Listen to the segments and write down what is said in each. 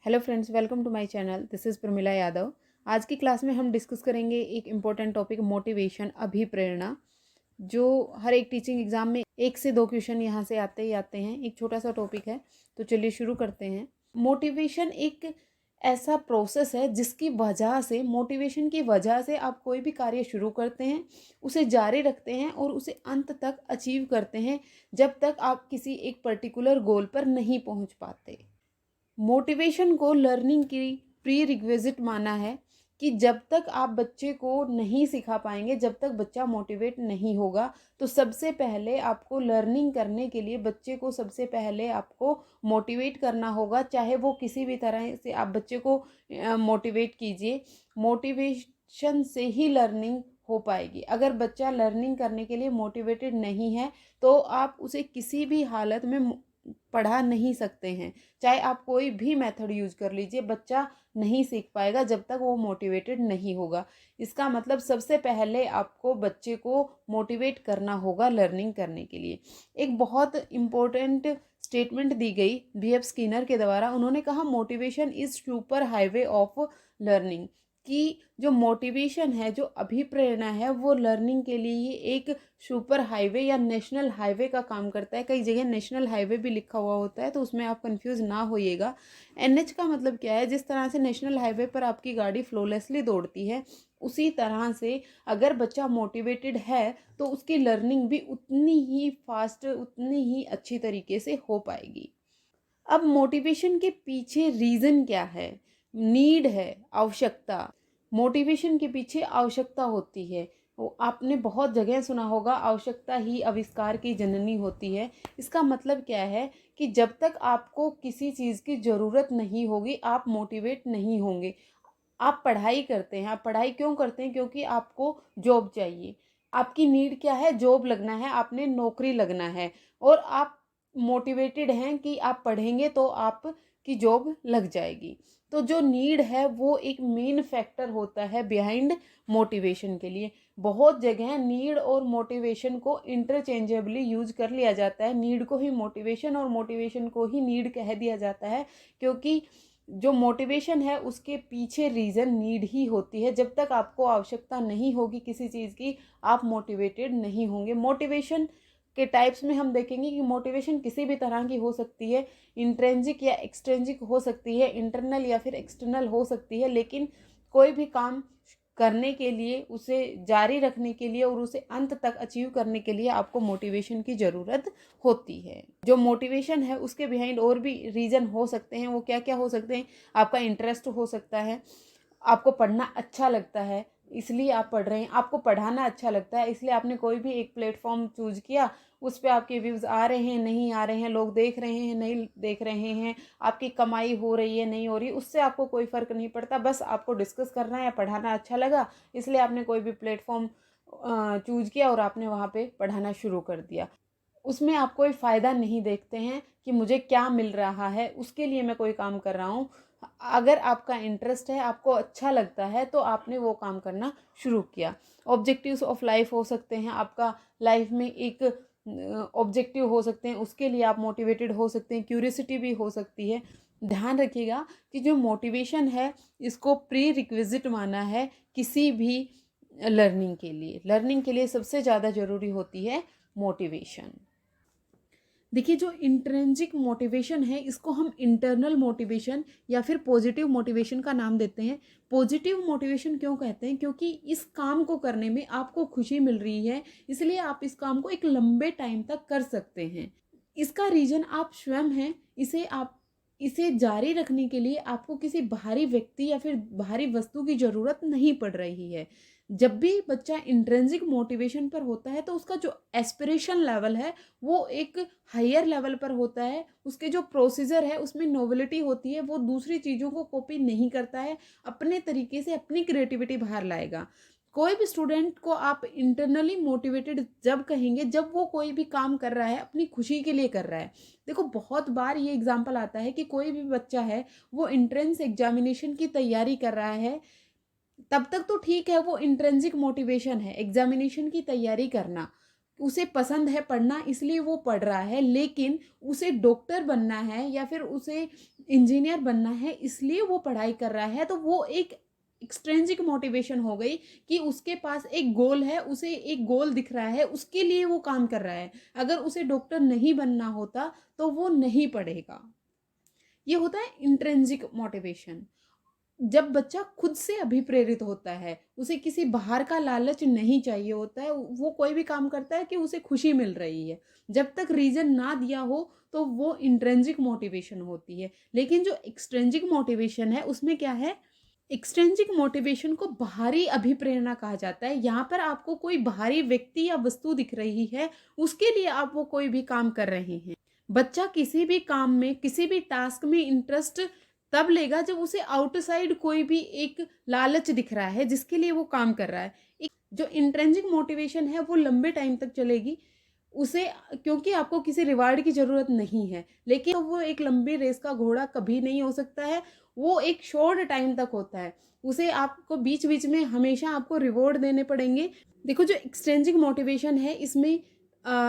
Hello friends, welcome to my channel. This is Pramila Yadav. आज की class में हम डिस्कस करेंगे एक इम्पोर्टेंट टॉपिक, मोटिवेशन, अभिप्रेरणा, जो हर एक टीचिंग एग्जाम में 1 से 2 क्वेश्चन यहाँ से आते ही आते हैं। एक छोटा सा टॉपिक है, तो चलिए शुरू करते हैं। मोटिवेशन एक ऐसा प्रोसेस है जिसकी वजह से, मोटिवेशन की वजह से आप कोई भी कार्य शुरू करते हैं, उसे जारी रखते हैं और उसे अंत तक अचीव करते हैं, जब तक आप किसी एक पर्टिकुलर गोल पर नहीं पहुँच पाते। मोटिवेशन को लर्निंग की प्री रिक्विजिट माना है कि जब तक आप बच्चे को नहीं सिखा पाएंगे, जब तक बच्चा मोटिवेट नहीं होगा, तो सबसे पहले आपको लर्निंग करने के लिए बच्चे को सबसे पहले आपको मोटिवेट करना होगा। चाहे वो किसी भी तरह से आप बच्चे को मोटिवेट कीजिए, मोटिवेशन से ही लर्निंग हो पाएगी। अगर बच्चा लर्निंग करने के लिए मोटिवेटेड नहीं है, तो आप उसे किसी भी हालत में पढ़ा नहीं सकते हैं। चाहे आप कोई भी मेथड यूज कर लीजिए, बच्चा नहीं सीख पाएगा जब तक वो मोटिवेटेड नहीं होगा। इसका मतलब सबसे पहले आपको बच्चे को मोटिवेट करना होगा लर्निंग करने के लिए। एक बहुत इम्पोर्टेंट स्टेटमेंट दी गई B.F. स्किनर के द्वारा। उन्होंने कहा, motivation is super highway of learning, कि जो मोटिवेशन है, जो अभिप्रेरणा है, वो लर्निंग के लिए एक सुपर हाईवे या नेशनल हाईवे का काम करता है। कई जगह नेशनल हाईवे भी लिखा हुआ होता है, तो उसमें आप कंफ्यूज ना होइएगा। NH का मतलब क्या है? जिस तरह से नेशनल हाईवे पर आपकी गाड़ी फ्लोलेसली दौड़ती है, उसी तरह से अगर बच्चा मोटिवेटेड है तो उसकी लर्निंग भी उतनी ही फास्ट, उतनी ही अच्छी तरीके से हो पाएगी। अब मोटिवेशन के पीछे रीज़न क्या है? नीड है, आवश्यकता। मोटिवेशन के पीछे आवश्यकता होती है। वो आपने बहुत जगह सुना होगा, आवश्यकता ही आविष्कार की जननी होती है। इसका मतलब क्या है कि जब तक आपको किसी चीज़ की ज़रूरत नहीं होगी, आप मोटिवेट नहीं होंगे। आप पढ़ाई करते हैं, आप पढ़ाई क्यों करते हैं? क्योंकि आपको जॉब चाहिए। आपकी नीड क्या है? जॉब लगना है, आपने नौकरी लगना है, और आप मोटिवेटेड हैं कि आप पढ़ेंगे तो आपकी जॉब लग जाएगी। तो जो नीड है वो एक मेन फैक्टर होता है बिहाइंड मोटिवेशन के लिए। बहुत जगह नीड और मोटिवेशन को इंटरचेंजेबली यूज कर लिया जाता है। नीड को ही मोटिवेशन और मोटिवेशन को ही नीड कह दिया जाता है, क्योंकि जो मोटिवेशन है उसके पीछे रीज़न नीड ही होती है। जब तक आपको आवश्यकता नहीं होगी किसी चीज़ की, आप मोटिवेटेड नहीं होंगे। मोटिवेशन के टाइप्स में हम देखेंगे कि मोटिवेशन किसी भी तरह की हो सकती है, इंट्रेंसिक या एक्सट्रेंसिक हो सकती है, इंटरनल या फिर एक्सटर्नल हो सकती है। लेकिन कोई भी काम करने के लिए, उसे जारी रखने के लिए और उसे अंत तक अचीव करने के लिए आपको मोटिवेशन की ज़रूरत होती है। जो मोटिवेशन है उसके बिहाइंड और भी रीज़न हो सकते हैं। वो क्या क्या हो सकते हैं? आपका इंटरेस्ट हो सकता है, आपको पढ़ना अच्छा लगता है इसलिए आप पढ़ रहे हैं, आपको पढ़ाना अच्छा लगता है इसलिए आपने कोई भी एक प्लेटफॉर्म चूज किया, उस पर आपके व्यूज़ आ रहे हैं, नहीं आ रहे हैं, लोग देख रहे हैं, नहीं देख रहे हैं, आपकी कमाई हो रही है, नहीं हो रही, उससे आपको कोई फ़र्क नहीं पड़ता। बस आपको डिस्कस करना है, पढ़ाना अच्छा लगा, इसलिए आपने कोई भी प्लेटफॉर्म चूज किया और आपने वहाँ पे पढ़ाना शुरू कर दिया। उसमें आप कोई फ़ायदा नहीं देखते हैं कि मुझे क्या मिल रहा है, उसके लिए मैं कोई काम कर रहा हूँ। अगर आपका इंटरेस्ट है, आपको अच्छा लगता है, तो आपने वो काम करना शुरू किया। ऑब्जेक्टिव्स ऑफ लाइफ हो सकते हैं, आपका लाइफ में एक ऑब्जेक्टिव हो सकते हैं, उसके लिए आप मोटिवेटेड हो सकते हैं, क्यूरियोसिटी भी हो सकती है। ध्यान रखिएगा कि जो मोटिवेशन है, इसको प्री रिक्विजिट माना है किसी भी लर्निंग के लिए। लर्निंग के लिए सबसे ज़्यादा ज़रूरी होती है मोटिवेशन। देखिए, जो इंट्रिंसिक मोटिवेशन है, इसको हम इंटरनल मोटिवेशन या फिर पॉजिटिव मोटिवेशन का नाम देते हैं। पॉजिटिव मोटिवेशन क्यों कहते हैं? क्योंकि इस काम को करने में आपको खुशी मिल रही है, इसलिए आप इस काम को एक लंबे टाइम तक कर सकते हैं। इसका रीज़न आप स्वयं हैं। इसे जारी रखने के लिए आपको किसी बाहरी व्यक्ति या फिर बाहरी वस्तु की ज़रूरत नहीं पड़ रही है। जब भी बच्चा इंट्रिंसिक मोटिवेशन पर होता है, तो उसका जो एस्पिरेशन लेवल है वो एक हायर लेवल पर होता है। उसके जो प्रोसीजर है उसमें नोवेलिटी होती है, वो दूसरी चीज़ों को कॉपी नहीं करता है, अपने तरीके से अपनी क्रिएटिविटी बाहर लाएगा। कोई भी स्टूडेंट को आप इंटरनली मोटिवेटेड जब कहेंगे, जब वो कोई भी काम कर रहा है अपनी खुशी के लिए कर रहा है। देखो, बहुत बार ये एग्जाम्पल आता है कि कोई भी बच्चा है, वो एंट्रेंस एग्जामिनेशन की तैयारी कर रहा है, तब तक तो ठीक है, वो इंट्रिंसिक मोटिवेशन है एग्जामिनेशन की तैयारी करना। उसे पसंद है पढ़ना इसलिए वो पढ़ रहा है, लेकिन उसे डॉक्टर बनना है या फिर उसे इंजीनियर बनना है इसलिए वो पढ़ाई कर रहा है, तो वो एक एक्सट्रिंसिक मोटिवेशन हो गई कि उसके पास एक गोल है, उसे एक गोल दिख रहा है, उसके लिए वो काम कर रहा है। अगर उसे डॉक्टर नहीं बनना होता तो वो नहीं पढ़ेगा। ये होता है इंट्रिंसिक मोटिवेशन। जब बच्चा खुद से अभिप्रेरित होता है, उसे किसी बाहर का लालच नहीं चाहिए होता है, वो कोई भी काम करता है कि उसे खुशी मिल रही है। जब तक रीज़न ना दिया हो तो वो इंट्रिंसिक मोटिवेशन होती है। लेकिन जो एक्सट्रिंसिक मोटिवेशन है उसमें क्या है, एक्सट्रिंसिक मोटिवेशन को बाहरी अभिप्रेरणा कहा जाता है। यहाँ पर आपको कोई बाहरी व्यक्ति या वस्तु दिख रही है, उसके लिए आप वो कोई भी काम कर रहे हैं। बच्चा किसी भी काम में, किसी भी टास्क में इंटरेस्ट तब लेगा जब उसे आउटसाइड कोई भी एक लालच दिख रहा है जिसके लिए वो काम कर रहा है। एक जो इंट्रिंसिक मोटिवेशन है वो लंबे टाइम तक चलेगी, उसे क्योंकि आपको किसी रिवार्ड की ज़रूरत नहीं है, लेकिन तो वो एक लंबी रेस का घोड़ा कभी नहीं हो सकता है, वो एक शॉर्ट टाइम तक होता है। उसे आपको बीच बीच में हमेशा आपको रिवॉर्ड देने पड़ेंगे। देखो जो एक्सट्रिंसिक मोटिवेशन है इसमें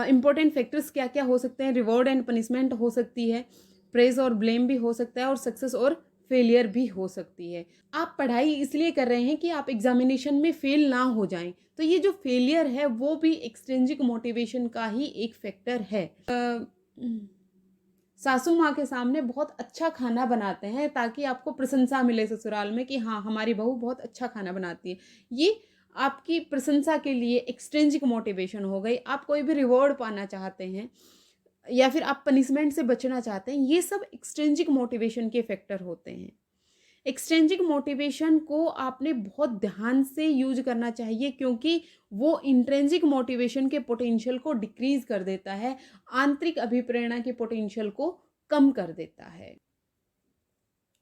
इम्पोर्टेंट फैक्टर्स क्या क्या हो सकते हैं, रिवॉर्ड एंड पनिशमेंट हो सकती है, प्रेज और ब्लेम भी हो सकता है, और सक्सेस और फेलियर भी हो सकती है। आप पढ़ाई इसलिए कर रहे हैं कि आप एग्जामिनेशन में फेल ना हो जाएं, तो ये जो फेलियर है वो भी एक्सट्रिंसिक मोटिवेशन का ही एक फैक्टर है। सासू माँ के सामने बहुत अच्छा खाना बनाते हैं ताकि आपको प्रशंसा मिले ससुराल में कि हाँ हमारी बहू बहुत अच्छा खाना बनाती है। ये आपकी प्रशंसा के लिए एक्सट्रिंसिक मोटिवेशन हो गई। आप कोई भी रिवॉर्ड पाना चाहते हैं या फिर आप पनिशमेंट से बचना चाहते हैं, ये सब एक्सट्रिंसिक मोटिवेशन के फैक्टर होते हैं। एक्सट्रिंसिक मोटिवेशन को आपने बहुत ध्यान से यूज करना चाहिए क्योंकि वो इंट्रिंसिक मोटिवेशन के पोटेंशियल को डिक्रीज कर देता है, आंतरिक अभिप्रेरणा के पोटेंशियल को कम कर देता है।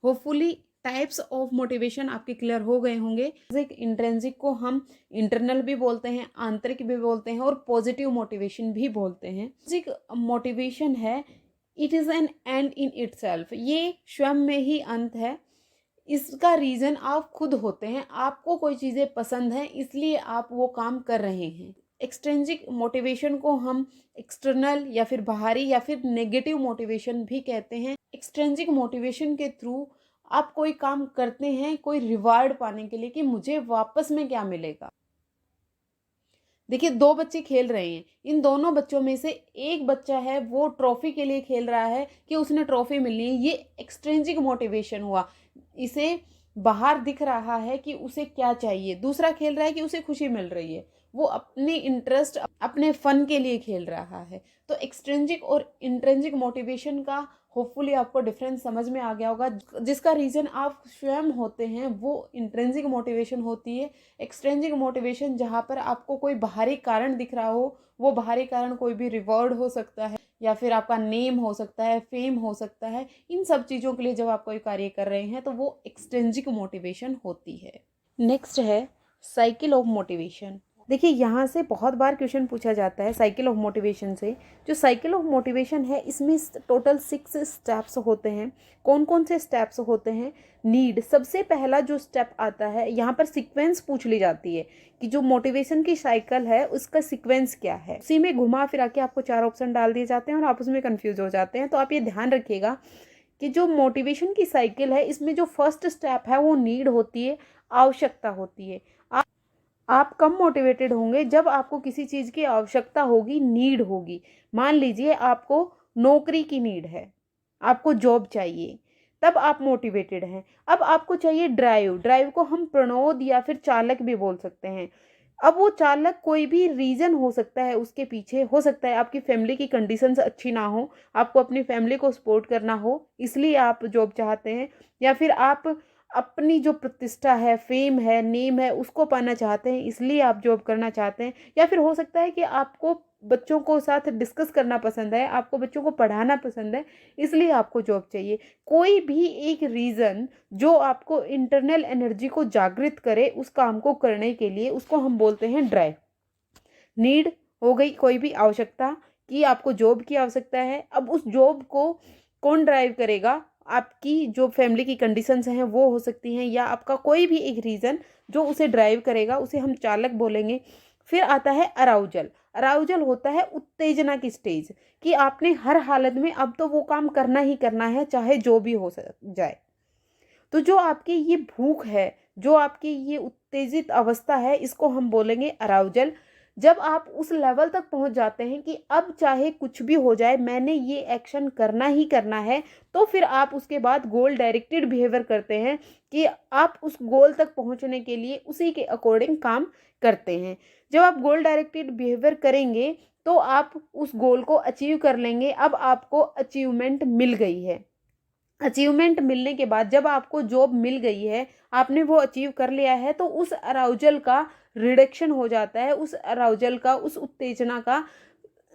होपफुली टाइप्स ऑफ मोटिवेशन आपके क्लियर हो गए होंगे। इंट्रिंसिक को हम इंटरनल भी बोलते हैं, आंतरिक भी बोलते हैं और पॉजिटिव मोटिवेशन भी बोलते हैं। इंट्रिंसिक मोटिवेशन है, it is an and in itself, ये स्वयं में ही अंत है। इसका रीज़न आप खुद होते हैं, आपको कोई चीज़ें पसंद हैं इसलिए आप वो काम कर रहे हैं। एक्सट्रिंसिक मोटिवेशन को हम एक्सटर्नल या फिर बाहरी या फिर नेगेटिव मोटिवेशन भी कहते हैं। एक्सट्रिंसिक मोटिवेशन के थ्रू आप कोई काम करते हैं कोई रिवार्ड पाने के लिए कि मुझे वापस में क्या मिलेगा। देखिए दो बच्चे खेल रहे हैं, इन दोनों बच्चों में से एक बच्चा है वो ट्रॉफी के लिए खेल रहा है कि उसने ट्रॉफी मिलनी है, ये एक्सट्रिंसिक मोटिवेशन हुआ। इसे बाहर दिख रहा है कि उसे क्या चाहिए, दूसरा खेल रहा है कि उसे खुशी मिल रही है, वो अपने इंटरेस्ट अपने फन के लिए खेल रहा है। तो एक्सट्रिंसिक और इंट्रिंसिक मोटिवेशन का होपफुली आपको डिफरेंस समझ में आ गया होगा। जिसका रीज़न आप स्वयं होते हैं वो इंट्रिंसिक मोटिवेशन होती है। एक्सट्रिंसिक मोटिवेशन जहाँ पर आपको कोई बाहरी कारण दिख रहा हो, वो बाहरी कारण कोई भी रिवॉर्ड हो सकता है या फिर आपका नेम हो सकता है, फेम हो सकता है, इन सब चीज़ों के लिए जब आप कोई कार्य कर रहे हैं तो वो एक्सट्रिंसिक मोटिवेशन होती है। नेक्स्ट है साइकिल ऑफ मोटिवेशन। देखिए यहाँ से बहुत बार क्वेश्चन पूछा जाता है साइकिल ऑफ मोटिवेशन से। जो साइकिल ऑफ मोटिवेशन है इसमें टोटल 6 स्टेप्स होते हैं। कौन कौन से स्टेप्स होते हैं? नीड, सबसे पहला जो स्टेप आता है, यहाँ पर सीक्वेंस पूछ ली जाती है कि जो मोटिवेशन की साइकिल है उसका सीक्वेंस क्या है। उसी में घुमा फिरा के आपको 4 ऑप्शन डाल दिए जाते हैं और आप उसमें कन्फ्यूज हो जाते हैं। तो आप ये ध्यान रखिएगा कि जो मोटिवेशन की साइकिल है इसमें जो फर्स्ट स्टेप है वो नीड होती है, आवश्यकता होती है। आप कम मोटिवेटेड होंगे जब आपको किसी चीज़ की आवश्यकता होगी, नीड होगी। मान लीजिए आपको नौकरी की नीड है, आपको जॉब चाहिए, तब आप मोटिवेटेड हैं। अब आपको चाहिए ड्राइव, ड्राइव को हम प्रणोद या फिर चालक भी बोल सकते हैं। अब वो चालक कोई भी रीज़न हो सकता है उसके पीछे, हो सकता है आपकी फैमिली की कंडीशंस अच्छी ना हो, आपको अपनी फैमिली को सपोर्ट करना हो इसलिए आप जॉब चाहते हैं, या फिर आप अपनी जो प्रतिष्ठा है, फेम है, नेम है, उसको पाना चाहते हैं इसलिए आप जॉब करना चाहते हैं, या फिर हो सकता है कि आपको बच्चों को साथ डिस्कस करना पसंद है, आपको बच्चों को पढ़ाना पसंद है इसलिए आपको जॉब चाहिए। कोई भी एक रीज़न जो आपको इंटरनल एनर्जी को जागृत करे उस काम को करने के लिए, उसको हम बोलते हैं ड्राइव। नीड हो गई कोई भी आवश्यकता कि आपको जॉब की आवश्यकता है। अब उस जॉब को कौन ड्राइव करेगा? आपकी जो फैमिली की कंडीशंस हैं वो हो सकती हैं, या आपका कोई भी एक रीज़न जो उसे ड्राइव करेगा, उसे हम चालक बोलेंगे। फिर आता है अराउजल। अराउजल होता है उत्तेजना की स्टेज, कि आपने हर हालत में अब तो वो काम करना ही करना है, चाहे जो भी हो जाए। तो जो आपकी ये भूख है, जो आपकी ये उत्तेजित अवस्था है, इसको हम बोलेंगे अराउजल। जब आप उस लेवल तक पहुंच जाते हैं कि अब चाहे कुछ भी हो जाए, मैंने ये एक्शन करना ही करना है, तो फिर आप उसके बाद गोल डायरेक्टेड बिहेवियर करते हैं कि आप उस गोल तक पहुंचने के लिए उसी के अकॉर्डिंग काम करते हैं। जब आप गोल डायरेक्टेड बिहेवियर करेंगे तो आप उस गोल को अचीव कर लेंगे। अब आपको अचीवमेंट मिल गई है। अचीवमेंट मिलने के बाद जब आपको जॉब मिल गई है, आपने वो अचीव कर लिया है, तो उस अराउजल का रिडक्शन हो जाता है, उस अराउजल का, उस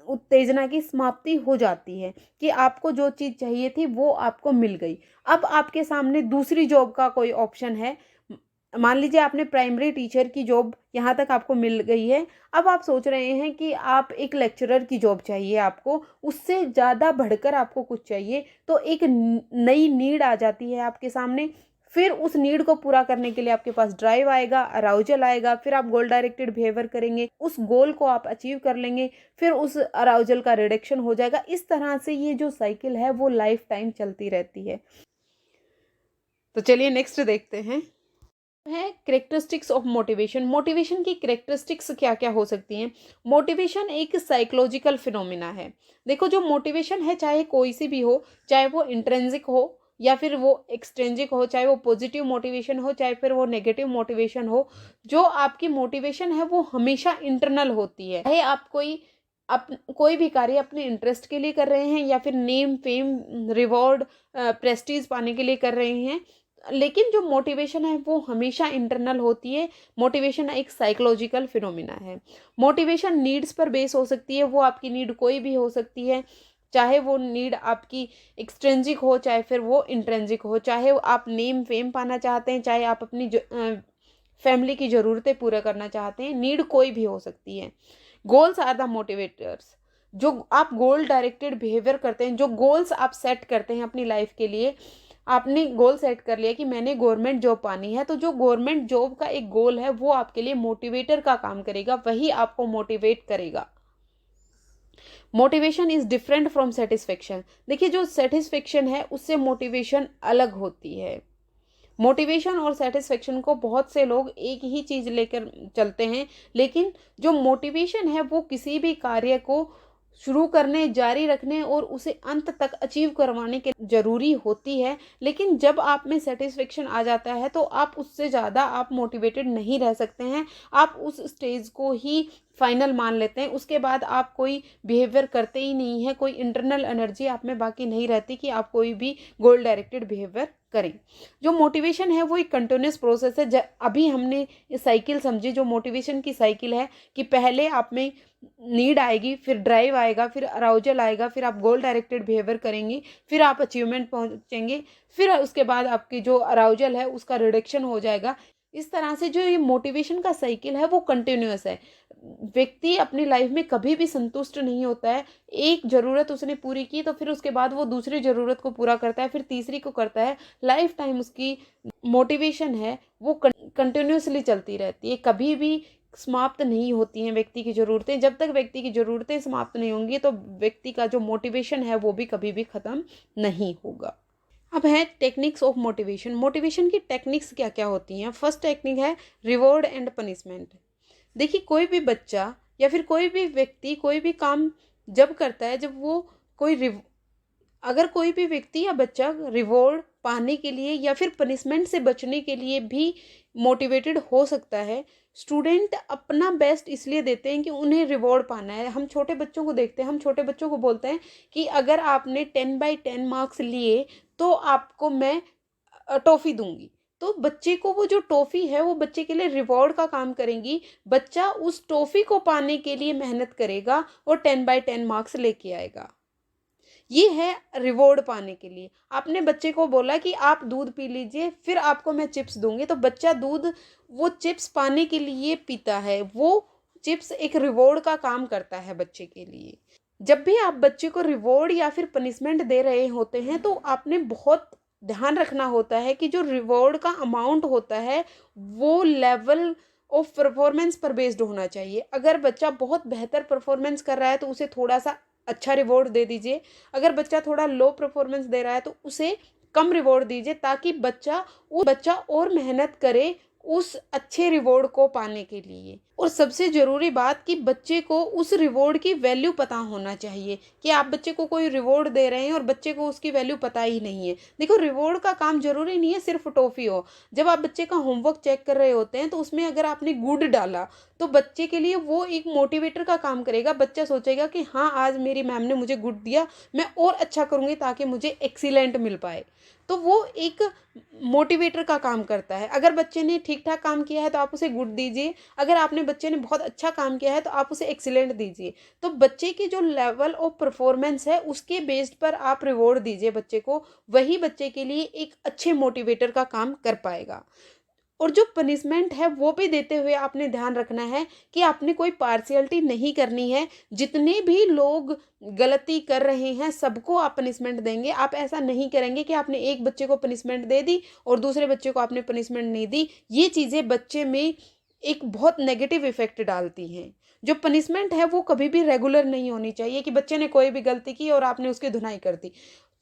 उत्तेजना की समाप्ति हो जाती है कि आपको जो चीज़ चाहिए थी वो आपको मिल गई। अब आपके सामने दूसरी जॉब का कोई ऑप्शन है। मान लीजिए आपने प्राइमरी टीचर की जॉब यहाँ तक आपको मिल गई है, अब आप सोच रहे हैं कि आप एक लेक्चरर की जॉब चाहिए, आपको उससे ज़्यादा बढ़कर आपको कुछ चाहिए, तो एक नई नीड आ जाती है आपके सामने। फिर उस नीड को पूरा करने के लिए आपके पास ड्राइव आएगा, अराउजल आएगा, फिर आप गोल डायरेक्टेड बिहेवियर करेंगे, उस गोल को आप अचीव कर लेंगे, फिर उस अराउजल का रिडक्शन हो जाएगा। इस तरह से ये जो साइकिल है वो लाइफ टाइम चलती रहती है। तो चलिए नेक्स्ट देखते हैं, है कैरेक्टरिस्टिक्स ऑफ मोटिवेशन। मोटिवेशन की कैरेक्टरिस्टिक्स क्या क्या हो सकती हैं। मोटिवेशन एक साइकोलॉजिकल फिनोमिना है। देखो, जो मोटिवेशन है, चाहे कोई सी भी हो, चाहे वो इंट्रिंसिक हो या फिर वो एक्सट्रिंसिक हो, चाहे वो पॉजिटिव मोटिवेशन हो, चाहे फिर वो नेगेटिव मोटिवेशन हो, जो आपकी मोटिवेशन है वो हमेशा इंटरनल होती है। चाहे आप कोई भी कार्य अपने इंटरेस्ट के लिए कर रहे हैं या फिर नेम, फेम, रिवॉर्ड, प्रेस्टीज पाने के लिए कर रहे हैं, लेकिन जो मोटिवेशन है वो हमेशा इंटरनल होती है। मोटिवेशन एक साइकोलॉजिकल फिनोमिना है। मोटिवेशन नीड्स पर बेस हो सकती है, वो आपकी नीड कोई भी हो सकती है, चाहे वो नीड आपकी एक्सट्रिंसिक हो, चाहे फिर वो इंट्रिंसिक हो, चाहे आप नेम फेम पाना चाहते हैं, चाहे आप अपनी फैमिली की ज़रूरतें पूरा करना चाहते हैं, नीड कोई भी हो सकती है। Goals are the motivators. जो आप गोल डायरेक्टेड बिहेवियर करते हैं, जो गोल्स आप सेट करते हैं अपनी लाइफ के लिए, आपने गोल सेट कर लिया कि मैंने गवर्नमेंट जॉब पानी है, तो जो गवर्नमेंट जॉब का एक गोल है वो आपके लिए मोटिवेटर का काम करेगा, वही आपको मोटिवेट करेगा। Motivation is different from satisfaction. देखिए, जो सेटिस्फेक्शन है उससे मोटिवेशन अलग होती है। मोटिवेशन और सेटिस्फेक्शन को बहुत से लोग एक ही चीज़ लेकर चलते हैं, लेकिन जो मोटिवेशन है वो किसी भी कार्य को शुरू करने, जारी रखने और उसे अंत तक अचीव करवाने के ज़रूरी होती है। लेकिन जब आप में सेटिस्फेक्शन आ जाता है तो आप उससे ज़्यादा आप मोटिवेटेड नहीं रह सकते हैं। आप उस स्टेज को ही फाइनल मान लेते हैं, उसके बाद आप कोई बिहेवियर करते ही नहीं है, कोई इंटरनल एनर्जी आप में बाकी नहीं रहती कि आप कोई भी गोल डायरेक्टेड बिहेवियर करें। जो मोटिवेशन है वो एक कंटिन्यूस प्रोसेस है। अभी हमने ये साइकिल समझी, जो मोटिवेशन की साइकिल है, कि पहले आप में नीड आएगी, फिर ड्राइव आएगा, फिर अराउजल आएगा, फिर आप गोल डायरेक्टेड बिहेवियर करेंगे, फिर आप अचीवमेंट पहुंचेंगे, फिर उसके बाद आपकी जो अराउजल है उसका रिडक्शन हो जाएगा। इस तरह से जो ये मोटिवेशन का साइकिल है वो कंटिन्यूअस है। व्यक्ति अपनी लाइफ में कभी भी संतुष्ट नहीं होता है। एक ज़रूरत उसने पूरी की तो फिर उसके बाद वो दूसरी ज़रूरत को पूरा करता है, फिर तीसरी को करता है। लाइफ टाइम उसकी मोटिवेशन है वो कंटिन्यूसली चलती रहती है, कभी भी समाप्त नहीं होती हैं व्यक्ति की ज़रूरतें। जब तक व्यक्ति की ज़रूरतें समाप्त नहीं होंगी तो व्यक्ति का जो मोटिवेशन है वो भी कभी भी ख़त्म नहीं होगा। अब है टेक्निक्स ऑफ मोटिवेशन। मोटिवेशन की टेक्निक्स क्या क्या होती हैं। फर्स्ट टेक्निक है रिवॉर्ड एंड पनिशमेंट। देखिए, कोई भी बच्चा या फिर कोई भी व्यक्ति कोई भी काम जब करता है, जब वो अगर कोई भी व्यक्ति या बच्चा रिवॉर्ड पाने के लिए या फिर पनिशमेंट से बचने के लिए भी मोटिवेटेड हो सकता है। स्टूडेंट अपना बेस्ट इसलिए देते हैं कि उन्हें रिवॉर्ड पाना है। हम छोटे बच्चों को देखते हैं, हम छोटे बच्चों को बोलते हैं कि अगर आपने 10/10 मार्क्स लिए तो आपको मैं टॉफ़ी दूंगी। तो बच्चे को वो जो टॉफ़ी है वो बच्चे के लिए रिवॉर्ड का काम करेंगी। बच्चा उस टॉफ़ी को पाने के लिए मेहनत करेगा और 10/10 मार्क्स लेके आएगा। ये है रिवॉर्ड पाने के लिए। आपने बच्चे को बोला कि आप दूध पी लीजिए, फिर आपको मैं चिप्स दूंगी, तो बच्चा दूध वो चिप्स पाने के लिए पीता है। वो चिप्स एक रिवॉर्ड का काम करता है बच्चे के लिए। जब भी आप बच्चे को रिवॉर्ड या फिर पनिशमेंट दे रहे होते हैं तो आपने बहुत ध्यान रखना होता है कि जो रिवॉर्ड का अमाउंट होता है वो लेवल ऑफ परफॉर्मेंस पर बेस्ड होना चाहिए। अगर बच्चा बहुत बेहतर परफॉर्मेंस कर रहा है तो उसे थोड़ा सा अच्छा रिवॉर्ड दे दीजिए। अगर बच्चा थोड़ा लो परफॉर्मेंस दे रहा है तो उसे कम रिवॉर्ड दीजिए, ताकि बच्चा और मेहनत करे उस अच्छे रिवॉर्ड को पाने के लिए। और सबसे ज़रूरी बात कि बच्चे को उस रिवॉर्ड की वैल्यू पता होना चाहिए, कि आप बच्चे को कोई रिवॉर्ड दे रहे हैं और बच्चे को उसकी वैल्यू पता ही नहीं है। देखो, रिवॉर्ड का काम ज़रूरी नहीं है सिर्फ टॉफ़ी हो। जब आप बच्चे का होमवर्क चेक कर रहे होते हैं तो उसमें अगर आपने गुड डाला तो बच्चे के लिए वो एक मोटिवेटर का काम करेगा। बच्चा सोचेगा कि हाँ, आज मेरी मैम ने मुझे गुड दिया, मैं और अच्छा करूँगी ताकि मुझे एक्सीलेंट मिल पाए। तो वो एक मोटिवेटर का काम करता है। अगर बच्चे ने ठीक ठाक काम किया है तो आप उसे गुड दीजिए, अगर आपने बच्चे ने बहुत अच्छा काम किया है तो आप उसे एक्सीलेंट दीजिए। तो बच्चे की जो लेवल ऑफ परफॉर्मेंस है उसके बेस्ड पर आप रिवॉर्ड दीजिए बच्चे को, वही बच्चे के लिए एक अच्छे मोटिवेटर का काम कर पाएगा। और जो पनिशमेंट है वो भी देते हुए आपने ध्यान रखना है कि आपने कोई पार्शियलिटी नहीं करनी है। जितने भी लोग गलती कर रहे हैं सबको आप पनिशमेंट देंगे। आप ऐसा नहीं करेंगे कि आपने एक बच्चे को पनिशमेंट दे दी और दूसरे बच्चे को आपने पनिशमेंट नहीं दी। ये चीज़ें बच्चे में एक बहुत नेगेटिव इफेक्ट डालती हैं। जो पनिशमेंट है वो कभी भी रेगुलर नहीं होनी चाहिए कि बच्चे ने कोई भी गलती की और आपने उसकी धुनाई कर दी।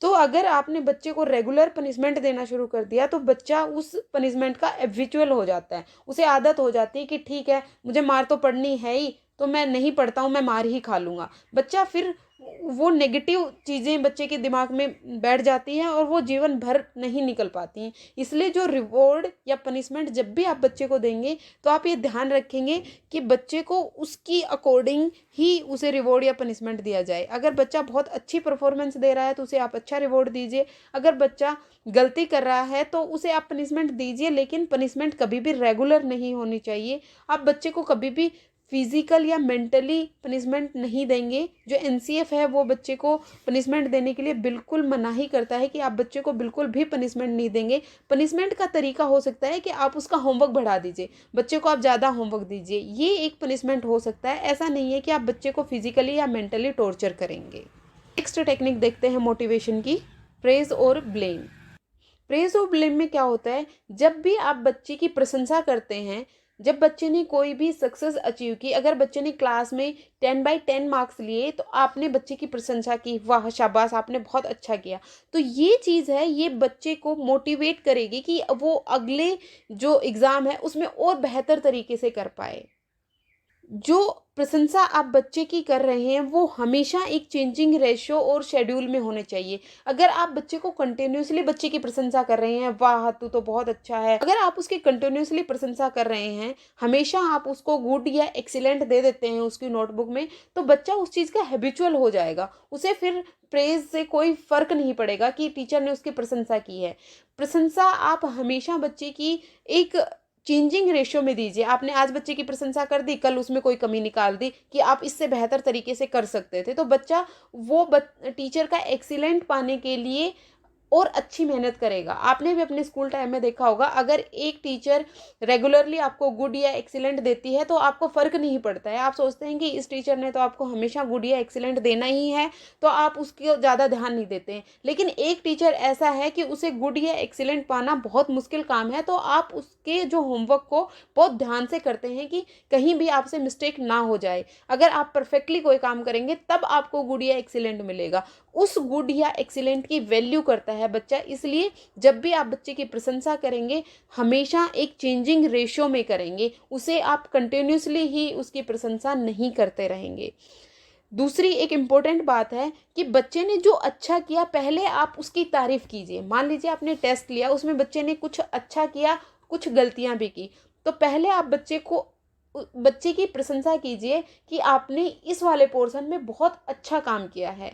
तो अगर आपने बच्चे को रेगुलर पनिशमेंट देना शुरू कर दिया तो बच्चा उस पनिशमेंट का हैबिचुअल हो जाता है। उसे आदत हो जाती है कि ठीक है, मुझे मार तो पड़नी है ही, तो मैं नहीं पढ़ता हूँ, मैं मार ही खा लूँगा। बच्चा फिर वो नेगेटिव चीज़ें बच्चे के दिमाग में बैठ जाती हैं और वो जीवन भर नहीं निकल पाती हैं। इसलिए जो रिवॉर्ड या पनिशमेंट जब भी आप बच्चे को देंगे तो आप ये ध्यान रखेंगे कि बच्चे को उसकी अकॉर्डिंग ही उसे रिवॉर्ड या पनिशमेंट दिया जाए। अगर बच्चा बहुत अच्छी परफॉर्मेंस दे रहा है तो उसे आप अच्छा रिवॉर्ड दीजिए। अगर बच्चा गलती कर रहा है तो उसे आप पनिशमेंट दीजिए, लेकिन पनिशमेंट कभी भी रेगुलर नहीं होनी चाहिए। आप बच्चे को कभी भी फिजिकल या मेंटली पनिशमेंट नहीं देंगे। जो एनसीएफ है वो बच्चे को पनिशमेंट देने के लिए बिल्कुल मनाही करता है कि आप बच्चे को बिल्कुल भी पनिशमेंट नहीं देंगे। पनिशमेंट का तरीका हो सकता है कि आप उसका होमवर्क बढ़ा दीजिए, बच्चे को आप ज़्यादा होमवर्क दीजिए, ये एक पनिशमेंट हो सकता है। ऐसा नहीं है कि आप बच्चे को फिजिकली या मेंटली टॉर्चर करेंगे। नेक्स्ट टेक्निक देखते हैं मोटिवेशन की, प्रेज और ब्लेम। प्रेज और ब्लेम में क्या होता है, जब भी आप बच्चे की प्रशंसा करते हैं, जब बच्चे ने कोई भी सक्सेस अचीव की, अगर बच्चे ने क्लास में 10/10 मार्क्स लिए तो आपने बच्चे की प्रशंसा की, वाह शाबाश आपने बहुत अच्छा किया, तो ये चीज़ है, ये बच्चे को मोटिवेट करेगी कि वो अगले जो एग्ज़ाम है उसमें और बेहतर तरीके से कर पाए। जो प्रशंसा आप बच्चे की कर रहे हैं वो हमेशा एक चेंजिंग रेशियो और शेड्यूल में होने चाहिए। अगर आप बच्चे को कंटिन्यूसली बच्चे की प्रशंसा कर रहे हैं, वाह तू तो बहुत अच्छा है, अगर आप उसकी कंटिन्यूसली प्रशंसा कर रहे हैं, हमेशा आप उसको गुड या एक्सीलेंट दे देते हैं उसकी नोटबुक में, तो बच्चा उस चीज़ का हैबिचुअल हो जाएगा। उसे फिर प्रेज से कोई फर्क नहीं पड़ेगा कि टीचर ने उसकी प्रशंसा की है। प्रशंसा आप हमेशा बच्चे की एक चेंजिंग रेशियो में दीजिए। आपने आज बच्चे की प्रशंसा कर दी, कल उसमें कोई कमी निकाल दी कि आप इससे बेहतर तरीके से कर सकते थे, तो बच्चा वो टीचर का एक्सीलेंट पाने के लिए और अच्छी मेहनत करेगा। आपने भी अपने स्कूल टाइम में देखा होगा, अगर एक टीचर रेगुलरली आपको गुड या एक्सीलेंट देती है तो आपको फ़र्क नहीं पड़ता है। आप सोचते हैं कि इस टीचर ने तो आपको हमेशा गुड या एक्सीलेंट देना ही है, तो आप उसको ज़्यादा ध्यान नहीं देते हैं। लेकिन एक टीचर ऐसा है कि उसे गुड या एक्सीलेंट पाना बहुत मुश्किल काम है, तो आप उसके जो होमवर्क को बहुत ध्यान से करते हैं कि कहीं भी आपसे मिस्टेक ना हो जाए। अगर आप परफेक्टली कोई काम करेंगे तब आपको गुड या एक्सीलेंट मिलेगा। उस गुड या एक्सीलेंट की वैल्यू करता है बच्चा। इसलिए जब भी आप बच्चे की प्रशंसा करेंगे, हमेशा एक चेंजिंग रेशियो में करेंगे, उसे आप कंटिन्यूसली ही उसकी प्रशंसा नहीं करते रहेंगे। दूसरी एक इम्पोर्टेंट बात है कि बच्चे ने जो अच्छा किया पहले आप उसकी तारीफ कीजिए। मान लीजिए आपने टेस्ट लिया, उसमें बच्चे ने कुछ अच्छा किया, कुछ गलतियां भी की, तो पहले आप बच्चे की प्रशंसा कीजिए कि आपने इस वाले पोर्शन में बहुत अच्छा काम किया है।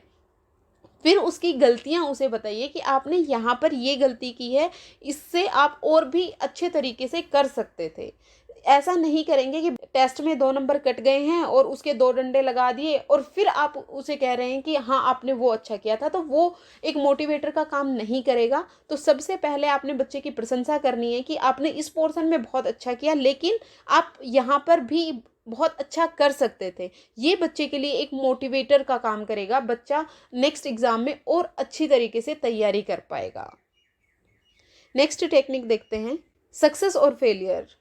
फिर उसकी गलतियां उसे बताइए कि आपने यहाँ पर ये गलती की है, इससे आप और भी अच्छे तरीके से कर सकते थे। ऐसा नहीं करेंगे कि टेस्ट में 2 नंबर कट गए हैं और उसके 2 डंडे लगा दिए और फिर आप उसे कह रहे हैं कि हाँ आपने वो अच्छा किया था, तो वो एक मोटिवेटर का काम नहीं करेगा। तो सबसे पहले आपने बच्चे की प्रशंसा करनी है कि आपने इस पोर्शन में बहुत अच्छा किया, लेकिन आप यहाँ पर भी बहुत अच्छा कर सकते थे। ये बच्चे के लिए एक मोटिवेटर का काम करेगा। बच्चा नेक्स्ट एग्जाम में और अच्छी तरीके से तैयारी कर पाएगा। नेक्स्ट टेक्निक देखते हैं, सक्सेस और फेलियर।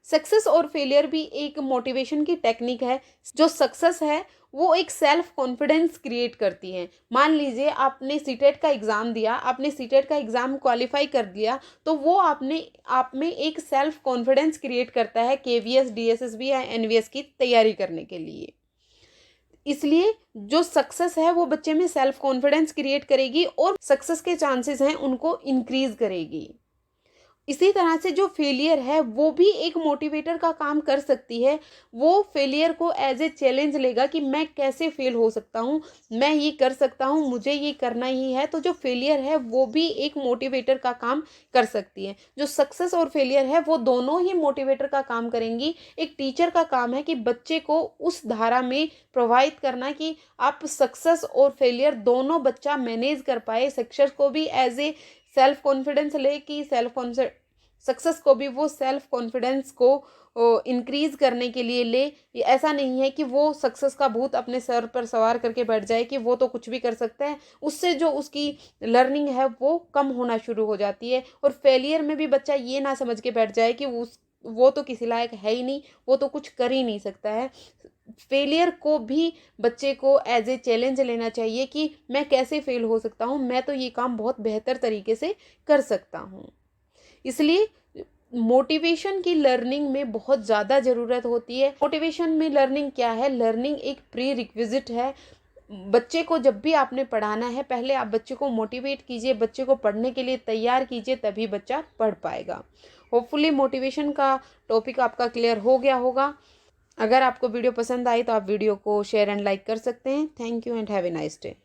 सक्सेस और फेलियर भी एक मोटिवेशन की टेक्निक है। जो सक्सेस है वो एक सेल्फ कॉन्फिडेंस क्रिएट करती है। मान लीजिए आपने सीटेट का एग्ज़ाम दिया, आपने सीटेट का एग्ज़ाम क्वालिफाई कर लिया, तो वो आप में एक सेल्फ कॉन्फिडेंस क्रिएट करता है केवीएस, डीएसएसबी या एनवीएस की तैयारी करने के लिए। इसलिए जो सक्सेस है वो बच्चे में सेल्फ कॉन्फिडेंस क्रिएट करेगी और सक्सेस के चांसेस हैं उनको इंक्रीज करेगी। इसी तरह से जो फेलियर है वो भी एक मोटिवेटर का काम कर सकती है। वो फेलियर को एज ए चैलेंज लेगा कि मैं कैसे फेल हो सकता हूँ, मैं ये कर सकता हूँ, मुझे ये करना ही है। तो जो फेलियर है वो भी एक मोटिवेटर का काम कर सकती है। जो सक्सेस और फेलियर है वो दोनों ही मोटिवेटर का काम करेंगी। एक टीचर का काम है कि बच्चे को उस धारा में प्रोवाइड करना कि आप सक्सेस और फेलियर दोनों बच्चा मैनेज कर पाए। सक्सेस को भी एज ए सेल्फ कॉन्फिडेंस ले कि सक्सेस को भी वो सेल्फ कॉन्फिडेंस को इंक्रीज करने के लिए ले। ऐसा नहीं है कि वो सक्सेस का भूत अपने सर पर सवार करके बैठ जाए कि वो तो कुछ भी कर सकता है। उससे जो उसकी लर्निंग है वो कम होना शुरू हो जाती है। और फेलियर में भी बच्चा ये ना समझ के बैठ जाए कि वो तो किसी लायक है ही नहीं, वो तो कुछ कर ही नहीं सकता है। फेलियर को भी बच्चे को एज ए चैलेंज लेना चाहिए कि मैं कैसे फेल हो सकता हूँ, मैं तो ये काम बहुत बेहतर तरीके से कर सकता हूँ। इसलिए मोटिवेशन की लर्निंग में बहुत ज़्यादा ज़रूरत होती है। मोटिवेशन में लर्निंग क्या है? लर्निंग एक प्री रिक्विजिट है। बच्चे को जब भी आपने पढ़ाना है, पहले आप बच्चे को मोटिवेट कीजिए, बच्चे को पढ़ने के लिए तैयार कीजिए, तभी बच्चा पढ़ पाएगा। होपफुली मोटिवेशन का टॉपिक आपका क्लियर हो गया होगा। अगर आपको वीडियो पसंद आई तो आप वीडियो को शेयर एंड लाइक कर सकते हैं। Thank you and have a nice day.